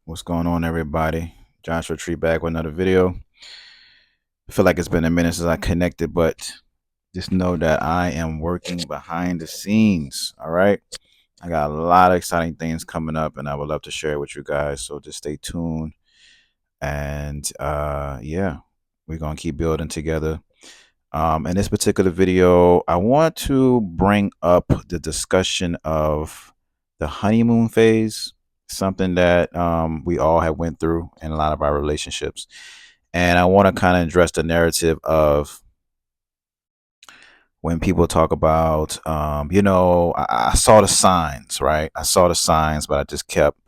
What's going on, everybody? Joshua Tree back with another video. I feel like it's been a minute since I connected, but just know that I am working behind the scenes. All right. I got a lot of exciting things coming up, and I would love to share it with you guys. So just stay tuned. And yeah, we're going to keep building together. In this particular video, I want to bring up the discussion of the honeymoon phase, something that we all have went through in a lot of our relationships. And I want to kind of address the narrative of when people talk about, I saw the signs, right? I saw the signs, but I just kept,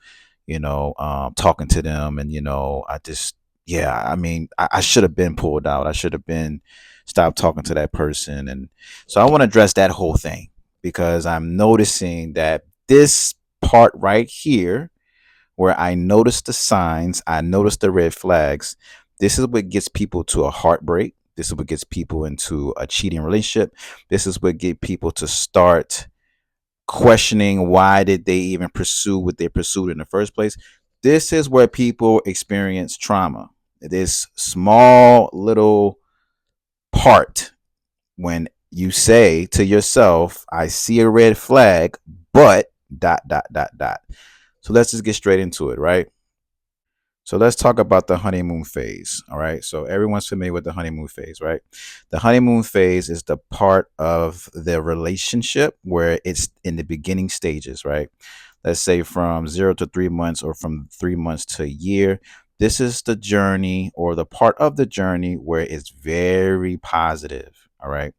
talking to them. And, I just, yeah, I mean, I should have been pulled out. I should have been stopped talking to that person. And so I want to address that whole thing because I'm noticing that this part right here, where I notice the signs, I notice the red flags. This is what gets people to a heartbreak. This is what gets people into a cheating relationship. This is what get people to start questioning why did they even pursue what they pursued in the first place. This is where people experience trauma. This small little part when you say to yourself, I see a red flag, but dot dot dot dot. So let's just get straight into it, right? So let's talk about the honeymoon phase. All right. So everyone's familiar with the honeymoon phase, right? The honeymoon phase is the part of the relationship where it's in the beginning stages, right? Let's say from 0 to 3 months or from 3 months to a year. This is the journey or the part of the journey where it's very positive. All right.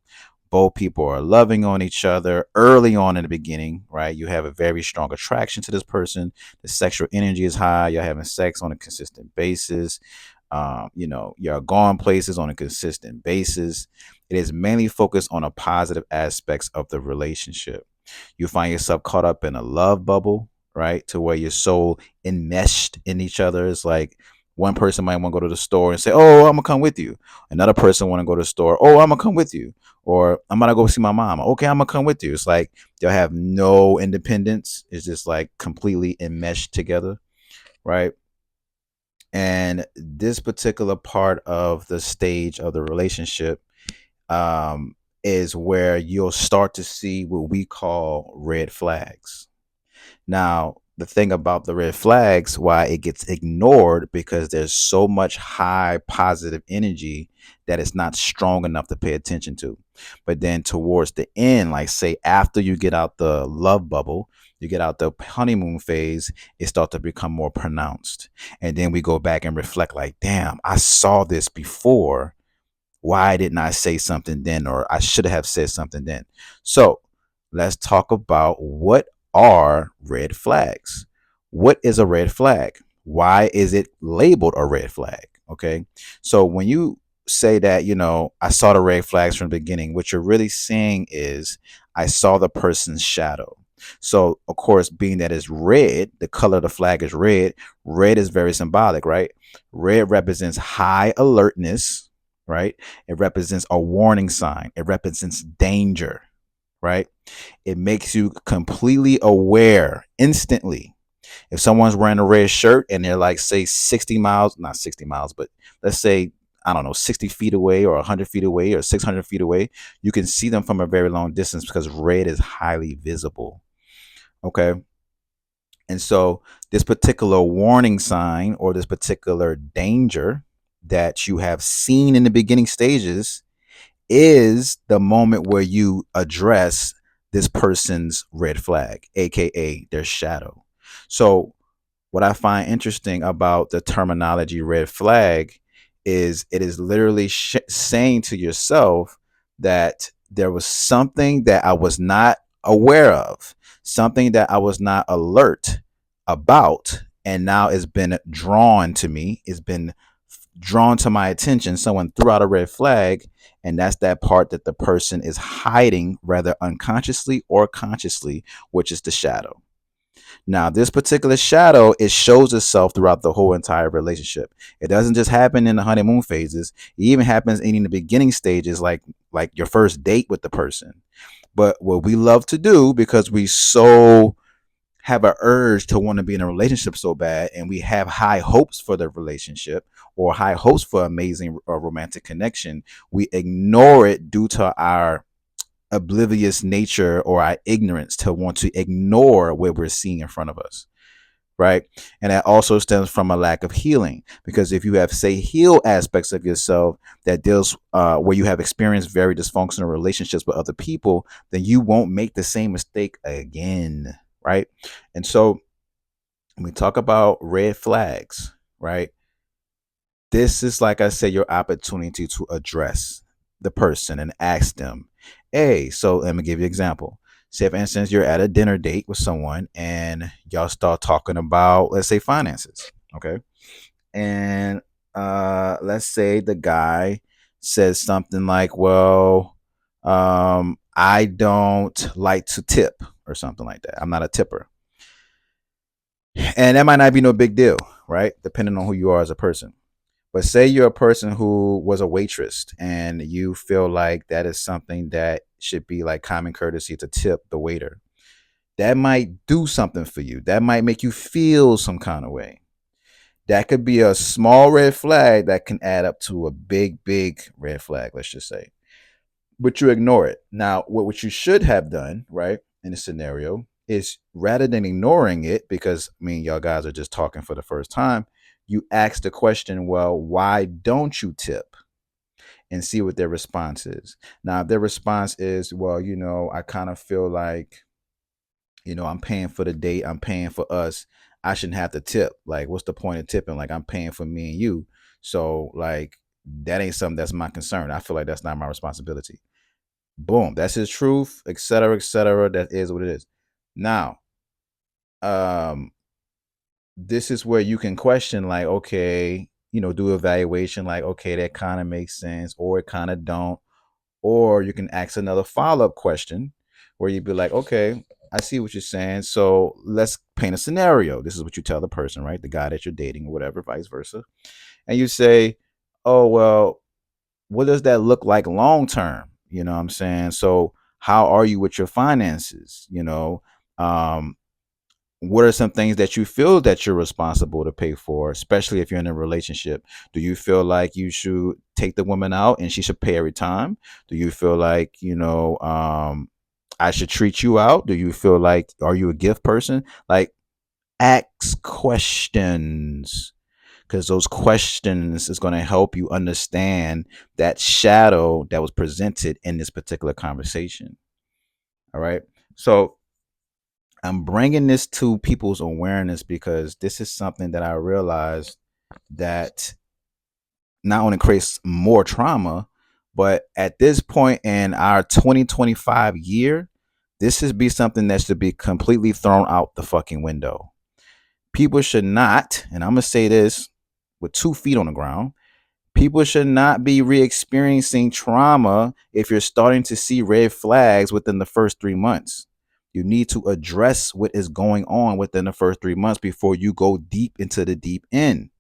Both people are loving on each other early on in the beginning, right? You have a very strong attraction to this person. The sexual energy is high. You're having sex on a consistent basis. You're going places on a consistent basis. It is mainly focused on the positive aspects of the relationship. You find yourself caught up in a love bubble, right? To where you're so enmeshed in each other. It's like one person might want to go to the store and say, "Oh, I'm gonna come with you." Another person want to go to the store. "Oh, I'm gonna come with you." Or I'm gonna go see my mom. Okay, I'm gonna come with you. It's like they'll have no independence. It's just like completely enmeshed together, right? And this particular part of the stage of the relationship is where you'll start to see what we call red flags. Now, the thing about the red flags, why it gets ignored, because there's so much high positive energy that it's not strong enough to pay attention to. But then towards the end, like say after you get out the love bubble, you get out the honeymoon phase, it starts to become more pronounced. And then we go back and reflect like, damn, I saw this before. Why didn't I say something then? Or I should have said something then. So let's talk about what are red flags. What is a red flag? Why is it labeled a red flag? Okay. So when you say that, I saw the red flags from the beginning, what you're really saying is I saw the person's shadow. So, of course, being that it's red, the color of the flag is red. Red is very symbolic, right? Red represents high alertness, right? It represents a warning sign. It represents danger, right? It makes you completely aware instantly. If someone's wearing a red shirt and they're like, say, 60 miles, not 60 miles, but let's say, I don't know, 60 feet away or 100 feet away or 600 feet away, you can see them from a very long distance because red is highly visible. Okay. And so, this particular warning sign or this particular danger that you have seen in the beginning stages is the moment where you address this person's red flag, aka their shadow. So, what I find interesting about the terminology red flag is it is literally saying to yourself that there was something that I was not aware of, something that I was not alert about, and now it's been drawn to me, it's been drawn to my attention. Someone threw out a red flag, and that's that part that the person is hiding, rather unconsciously or consciously, which is the shadow. Now, this particular shadow, it shows itself throughout the whole entire relationship. It doesn't just happen in the honeymoon phases. It even happens in the beginning stages, like your first date with the person. But what we love to do, because we so have an urge to want to be in a relationship so bad, and we have high hopes for the relationship or high hopes for amazing romantic connection, we ignore it due to our oblivious nature or our ignorance to want to ignore what we're seeing in front of us, right? And that also stems from a lack of healing, because if you have, say, healed aspects of yourself that deals where you have experienced very dysfunctional relationships with other people, then you won't make the same mistake again, right? And so when we talk about red flags, right, this is, like I said, your opportunity to address the person and ask them, hey, so let me give you an example. Say, for instance, you're at a dinner date with someone and y'all start talking about, let's say, finances. Okay. And let's say the guy says something like, well, I don't like to tip or something like that. I'm not a tipper. And that might not be no big deal, right? Depending on who you are as a person. But say you're a person who was a waitress and you feel like that is something that should be like common courtesy to tip the waiter. That might do something for you. That might make you feel some kind of way. That could be a small red flag that can add up to a big, big red flag, let's just say. But you ignore it. Now, what you should have done, right, in this scenario is, rather than ignoring it, because I mean, y'all guys are just talking for the first time, you ask the question, well, why don't you tip? And see what their response is. Now, if their response is, well, I kind of feel like, I'm paying for the date, I'm paying for us, I shouldn't have to tip. Like, what's the point of tipping? Like, I'm paying for me and you. So, like, that ain't something that's my concern. I feel like that's not my responsibility. Boom, that's his truth, etc., etc. That is what it is. Now, um, this is where you can question, like, okay, do evaluation, like, okay, that kind of makes sense, or it kind of don't. Or you can ask another follow-up question where you'd be like, okay, I see what you're saying. So let's paint a scenario. This is what you tell the person, right? The guy that you're dating or whatever, vice versa. And you say, oh, well, what does that look like long term? You know what I'm saying? So how are you with your finances? Um, what are some things that you feel that you're responsible to pay for, especially if you're in a relationship? Do you feel like you should take the woman out and she should pay every time? Do you feel like, I should treat you out? Do you feel like, are you a gift person? Like, ask questions, because those questions is going to help you understand that shadow that was presented in this particular conversation. All right. So I'm bringing this to people's awareness because this is something that I realized that not only creates more trauma, but at this point in our 2025 year, this should be something that should be completely thrown out the fucking window. People should not, and I'm going to say this with 2 feet on the ground, people should not be re-experiencing trauma if you're starting to see red flags within the first 3 months. You need to address what is going on within the first 3 months before you go deep into the deep end.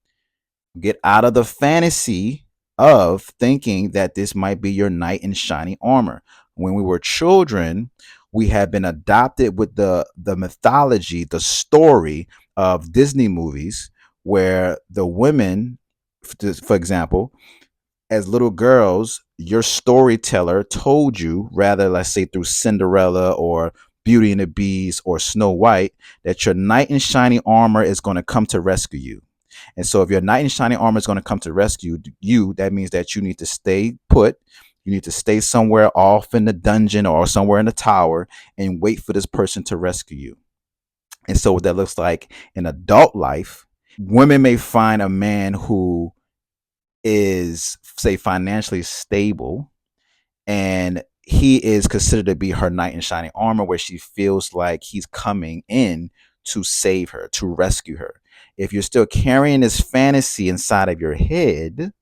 Get out of the fantasy of thinking that this might be your knight in shining armor. When we were children, we had been adopted with the mythology, the story of Disney movies, where the women, for example, as little girls, your storyteller told you, rather, let's say through Cinderella or Beauty and the Beast or Snow White, that your knight in shining armor is going to come to rescue you. And so if your knight in shining armor is going to come to rescue you, that means that you need to stay put. You need to stay somewhere off in the dungeon or somewhere in the tower and wait for this person to rescue you. And so what that looks like in adult life, women may find a man who is, say, financially stable, and he is considered to be her knight in shining armor, where she feels like he's coming in to save her, to rescue her. If you're still carrying this fantasy inside of your head,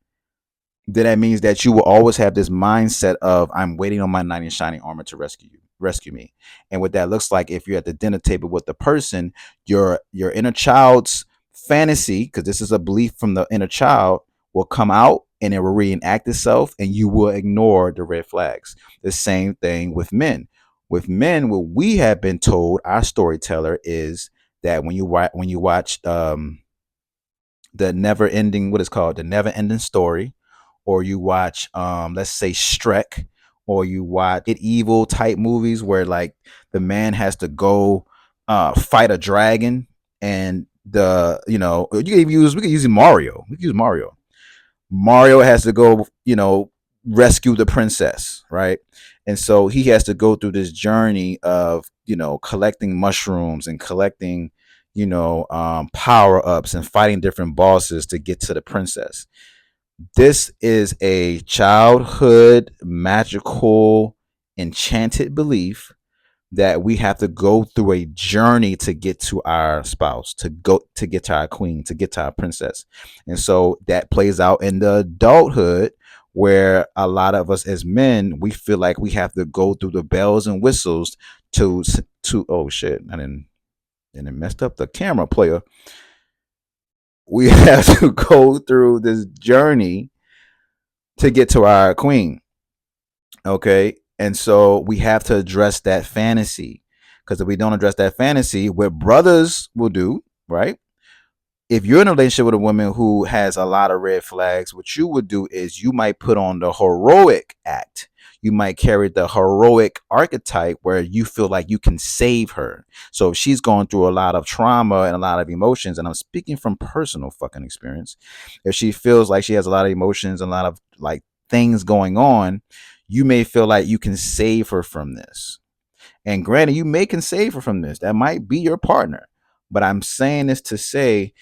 then that means that you will always have this mindset of, I'm waiting on my knight in shining armor to rescue me. And what that looks like, if you're at the dinner table with the person, your inner child's fantasy, because this is a belief from the inner child, will come out and it will reenact itself, and you will ignore the red flags. The same thing with men. With men, what we have been told, our storyteller, is that when you watch the never ending, what is called the never ending story, or you watch let's say Shrek, or you watch it evil type movies where like the man has to go fight a dragon, and the you know you can use we can use Mario. We can use Mario. Mario has to go, rescue the princess, right? And so he has to go through this journey of, collecting mushrooms and collecting, power ups and fighting different bosses to get to the princess. This is a childhood magical enchanted belief that we have to go through a journey to get to our spouse, to get to our queen, to get to our princess. And so that plays out in the adulthood, where a lot of us as men, we feel like we have to go through the bells and whistles to oh shit, and it messed up the camera player. We have to go through this journey to get to our queen. Okay. And so we have to address that fantasy. Because if we don't address that fantasy, what brothers will do, right? If you're in a relationship with a woman who has a lot of red flags, what you would do is you might put on the heroic act. You might carry the heroic archetype where you feel like you can save her. So if she's going through a lot of trauma and a lot of emotions, and I'm speaking from personal fucking experience, if she feels like she has a lot of emotions and a lot of like things going on, you may feel like you can save her from this. And granted, you may can save her from this. That might be your partner. But I'm saying this to say,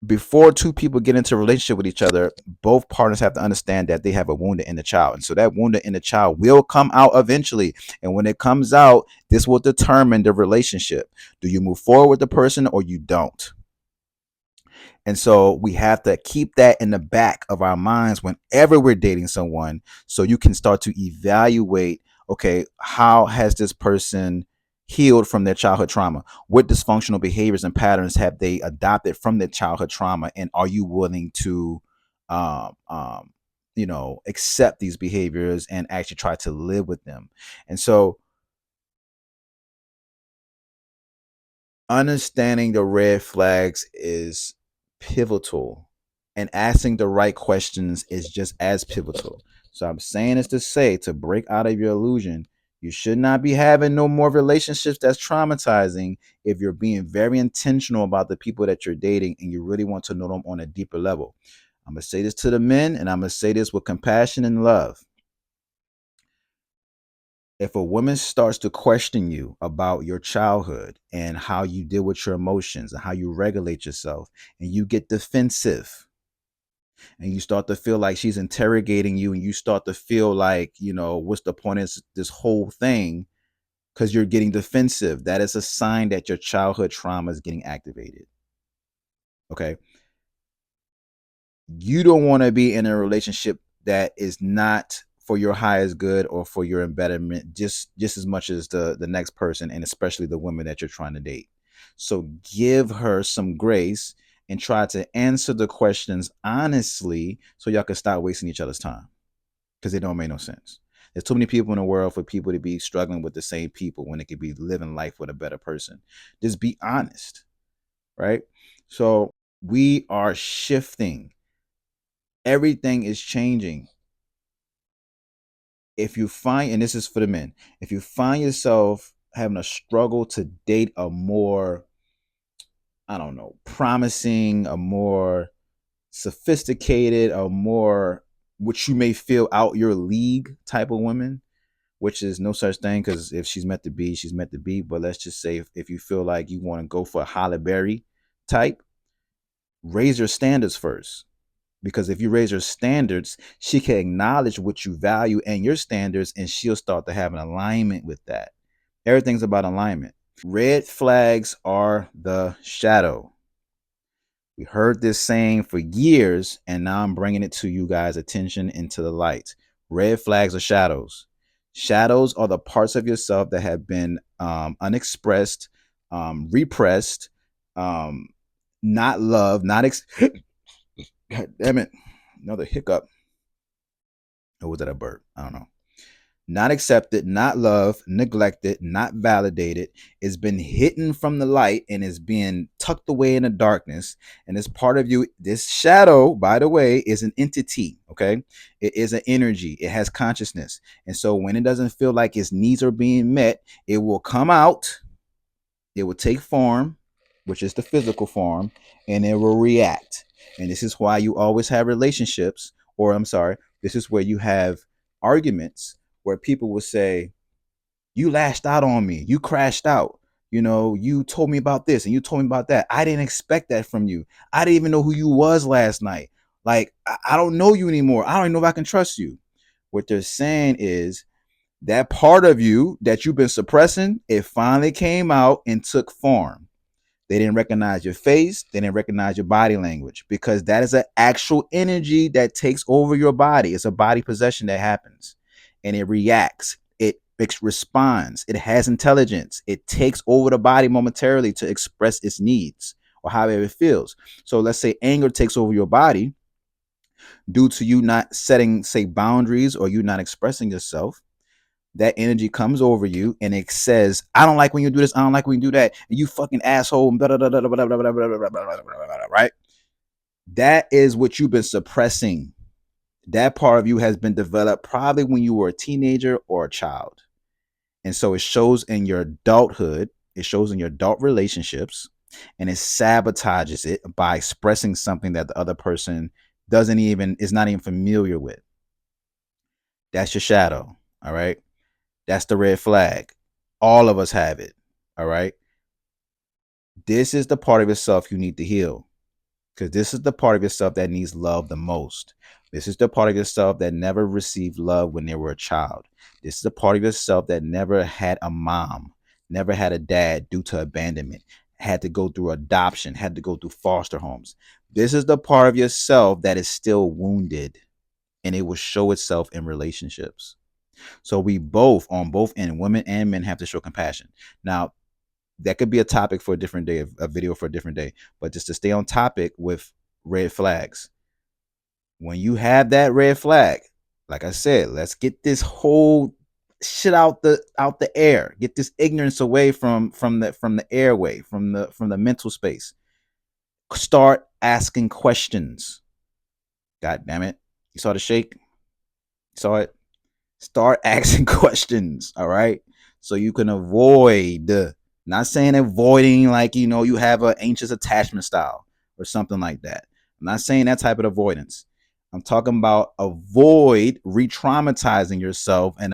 before two people get into a relationship with each other, both partners have to understand that they have a wounded inner child. And so that wounded inner child will come out eventually. And when it comes out, this will determine the relationship. Do you move forward with the person or you don't? And so we have to keep that in the back of our minds whenever we're dating someone, so you can start to evaluate, okay, how has this person healed from their childhood trauma? What dysfunctional behaviors and patterns have they adopted from their childhood trauma? And are you willing to, um, um, accept these behaviors and actually try to live with them? And so understanding the red flags is pivotal, and asking the right questions is just as pivotal. So I'm saying this to say, to break out of your illusion, you should not be having no more relationships that's traumatizing if you're being very intentional about the people that you're dating and you really want to know them on a deeper level. I'm going to say this to the men, and I'm going to say this with compassion and love. If a woman starts to question you about your childhood and how you deal with your emotions and how you regulate yourself, and you get defensive and you start to feel like she's interrogating you, and you start to feel like, what's the point of this whole thing, because you're getting defensive, that is a sign that your childhood trauma is getting activated. Okay. You don't want to be in a relationship that is not for your highest good or for your embetterment, just as much as the next person, and especially the women that you're trying to date. So give her some grace and try to answer the questions honestly, so y'all can stop wasting each other's time, because it don't make no sense. There's too many people in the world for people to be struggling with the same people when they could be living life with a better person. Just be honest, right? So we are shifting. Everything is changing. If you find, and this is for the men, if you find yourself having a struggle to date a more, I don't know, promising, a more sophisticated, a more, which you may feel out your league type of woman, which is no such thing, because if she's meant to be, she's meant to be. But let's just say if you feel like you want to go for a Halle Berry type, raise your standards first. Because if you raise her standards, she can acknowledge what you value and your standards, and she'll start to have an alignment with that. Everything's about alignment. Red flags are the shadow. We heard this saying for years, and now I'm bringing it to you guys' attention into the light. Red flags are shadows. Shadows are the parts of yourself that have been unexpressed, repressed, um, not loved, not God damn it, another hiccup. Or was that a burp? I don't know. not accepted, not loved, neglected, not validated. It's been hidden from the light and is being tucked away in the darkness. And it's part of you. This shadow, by the way, is an entity. Okay. It is an energy. It has consciousness. And so when it doesn't feel like its needs are being met, it will come out, it will take form, which is the physical form, and it will react. And this is why you always have relationships, or I'm sorry, this is where you have arguments where people will say, you lashed out on me, you crashed out, you told me about this and you told me about that. I didn't expect that from you. I didn't even know who you was last night. Like, I don't know you anymore. I don't even know if I can trust you. What they're saying is that part of you that you've been suppressing, it finally came out and took form. They didn't recognize your face. They didn't recognize your body language, because that is an actual energy that takes over your body. It's a body possession that happens, and it reacts. It responds. It has intelligence. It takes over the body momentarily to express its needs or however it feels. So let's say anger takes over your body due to you not setting, say, boundaries, or you not expressing yourself. That energy comes over you and it says, I don't like when you do this, I don't like when you do that, and you fucking asshole, right? That is what you've been suppressing. That part of you has been developed probably when you were a teenager or a child. And so it shows in your adulthood, it shows in your adult relationships, and it sabotages it by expressing something that the other person is not even familiar with. That's your shadow. All right. That's the red flag. All of us have it. All right. This is the part of yourself you need to heal, because this is the part of yourself that needs love the most. This is the part of yourself that never received love when they were a child. This is the part of yourself that never had a mom, never had a dad due to abandonment, had to go through adoption, had to go through foster homes. This is the part of yourself that is still wounded, and it will show itself in relationships. So we both, on both end, women and men, have to show compassion. Now, that could be a topic for a different day, a video for a different day. But just to stay on topic with red flags, when you have that red flag, like I said, let's get this whole shit out the air. Get this ignorance away from the airway, from the mental space. Start asking questions. God damn it! You saw the shake. You saw it. Start asking questions. All right, so you can avoid. Not saying avoiding like you have an anxious attachment style or something like that. I'm not saying that type of avoidance. I'm talking about avoid re-traumatizing yourself and